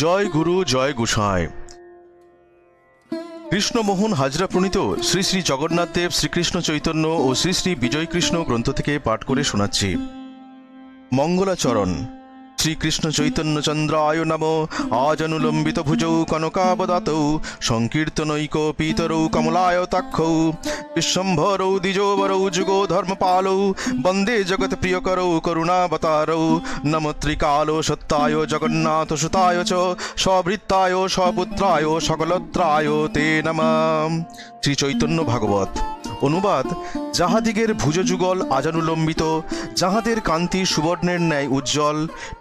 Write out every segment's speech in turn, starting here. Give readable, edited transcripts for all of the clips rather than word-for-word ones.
জয় গুরু জয় গোসাই। কৃষ্ণমোহন হাজরা প্রণীত শ্রী শ্রী জগন্নাথ দেব শ্রীকৃষ্ণ চৈতন্য ও শ্রী শ্রী বিজয় কৃষ্ণ গ্রন্থ থেকে পাঠ করে শোনাচ্ছি। মঙ্গলাচরণ। শ্রীকৃষ্ণ চৈতন্য চন্দ্রায় নম। আজনুলম্বিত ভুজৌ কনকাবদাতৌ সংকীর্তনৈক পীতরৌ কমলায়তাক্ষৌ বিশ্বম্ভরৌ দ্বিজোবরৌ যুগো ধর্মপালৌ বন্দে জগৎ প্রিয়করৌ করুণাবতারৌ নম ত্রিকালো সত্যায় জগন্নাথ সুতায় চ সবৃত্তায় সপুত্রায় সকলত্রায় তে নমঃ। শ্রী চৈতন্য ভাগবত। অনুবাদ। যাহাদিগের ভুজযুগল আজানুলম্বিত, যাহাদের কান্তি সুবর্ণের ন্যায় উজ্জ্বল,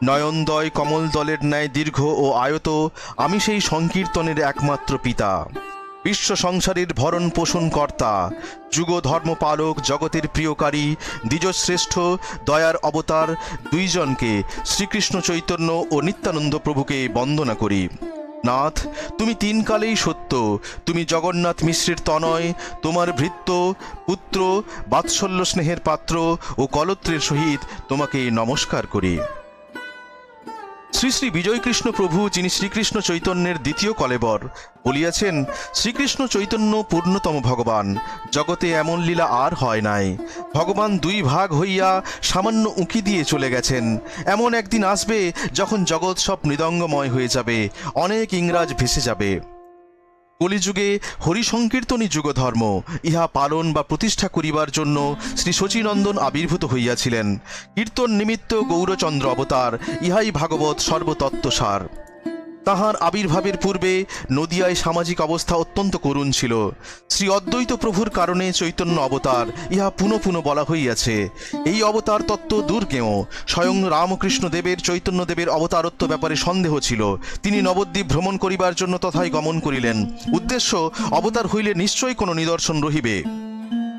নয়নদয় কমল দলের ন্যায় দীর্ঘ ও আয়ত, আমি সেই সংকীর্তনের একমাত্র পিতা, বিশ্ব সংসারের ভরণ পোষণ কর্তা, যুগ ধর্মপালক, জগতের প্রিয়কারী, দ্বিজশ্রেষ্ঠ দয়ার অবতার দুইজনকে শ্রীকৃষ্ণ চৈতন্য ও নিত্যানন্দ প্রভুকে বন্দনা করি। নাথ, তুমি তিন কালেই সত্য, তুমি জগন্নাথ মিশ্রের তনয়, তোমার ভৃত্য পুত্র বাৎসল্য স্নেহের পাত্র ও কলত্রের সহিত তোমাকে নমস্কার করি। শ্রী শ্রী বিজয়কৃষ্ণ প্রভু, যিনি শ্রীকৃষ্ণ চৈতন্যের দ্বিতীয় কলেবর, বলিয়াছেন, শ্রীকৃষ্ণ চৈতন্য পূর্ণতম ভগবান, জগতে এমন লীলা আর হয় নাই। ভগবান দুই ভাগ হইয়া সামান্য উঁকি দিয়ে চলে গেছেন। এমন একদিন আসবে যখন জগৎ সব মৃদঙ্গময় হয়ে যাবে, অনেক ইংরাজ ভেসে যাবে। কলিযুগে হরিসংকীর্তনই যুগধর্ম, ইহা পালন বা প্রতিষ্ঠা করিবার জন্য শ্রী শচীনন্দন আবির্ভূত হইয়াছিলেন। কীর্তন নিমিত্ত গৌরচন্দ্র অবতার, ইহাই ভাগবত সর্বতত্ত্বসার। তাহার আবির্ভাবের পূর্বে নদিয়ায় সামাজিক অবস্থা অত্যন্ত করুণ ছিল। শ্রী অদ্বৈত প্রভুর কারণে চৈতন্য অবতার, ইহা পুনঃ পুনঃ বলা হইয়াছে। এই অবতার তত্ত্ব দুর্গেয়। স্বয়ং রামকৃষ্ণ দেবের চৈতন্যদেবের অবতারত্ব ব্যাপারে সন্দেহ ছিল। তিনি নবদ্বীপ ভ্রমণ করিবার জন্য তথায় গমন করিলেন। উদ্দেশ্য, অবতার হইলে নিশ্চয়ই কোনো নিদর্শন রহিবে।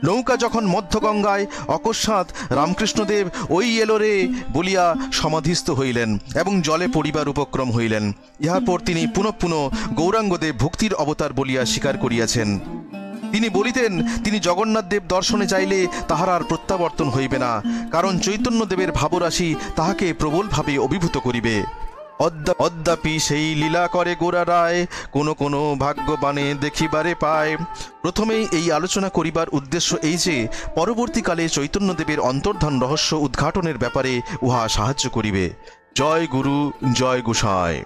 নৌকা যখন মধ্যগঙ্গায়, অকস্মাৎ রামকৃষ্ণদেব ওই এলো রে বলিয়া সমাধিস্থ হইলেন এবং জলে পড়িবার উপক্রম হইলেন। ইহার পর তিনি পুনঃ পুনঃ গৌরাঙ্গদেব ভক্তির অবতার বলিয়া স্বীকার করিয়াছেন। তিনি বলিতেন, তিনি জগন্নাথ দেব দর্শনে যাইলে তাহার আর প্রত্যাবর্তন হইবে না, কারণ চৈতন্যদেবের ভাবরাশি তাহাকে প্রবলভাবে অভিভূত করিবে। অদ্যাপি সেই লীলা করে গোরা রায়, কোনো কোনো ভাগ্যবানে দেখিবারে পায়। প্রথমেই এই আলোচনা করিবার উদ্দেশ্য এই যে, পরবর্তীকালে চৈতন্যদেবের অন্তর্ধান রহস্য উদ্ঘাটনের ব্যাপারে উহা সাহায্য করিবে। জয় গুরু জয় গোসাই।